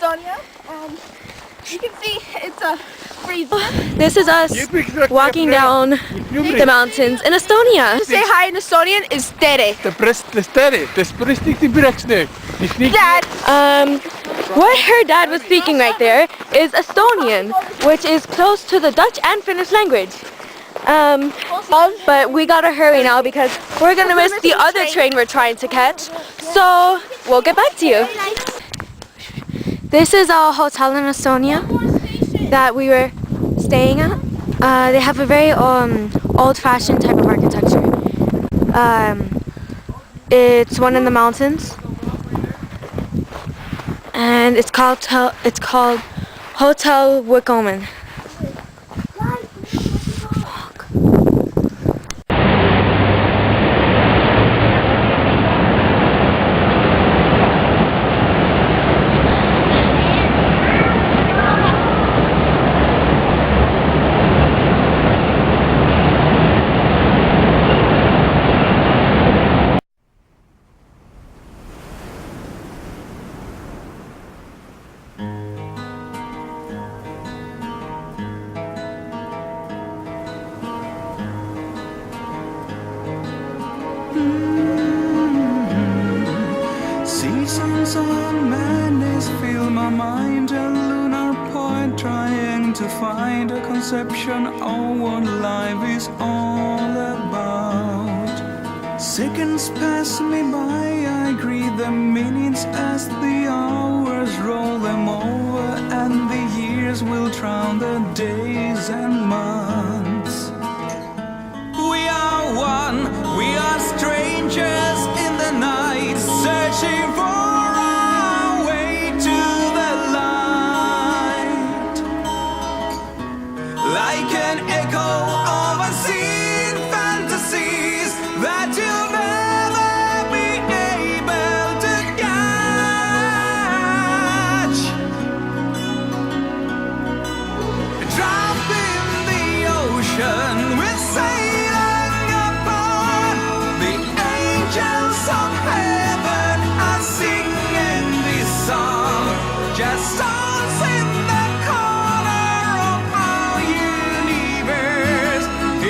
Estonia, and you can see it's a freezing. This is us walking down the mountains in Estonia. To say hi in Estonian is tere. Dad. What her dad was speaking right there is Estonian, which is close to the Dutch and Finnish language. But we gotta hurry now because we're gonna miss the other train we're trying to catch. So we'll get back to you. This is a hotel in Estonia that we were staying at. They have a very old-fashioned type of architecture. It's one in the mountains, and it's called Hotel Wickoman. Seasons of madness fill my mind, a lunar point trying to find a conception of what life is all about. Seconds pass me by, I greet the minutes as the hours roll them over, and the years will drown the days and months.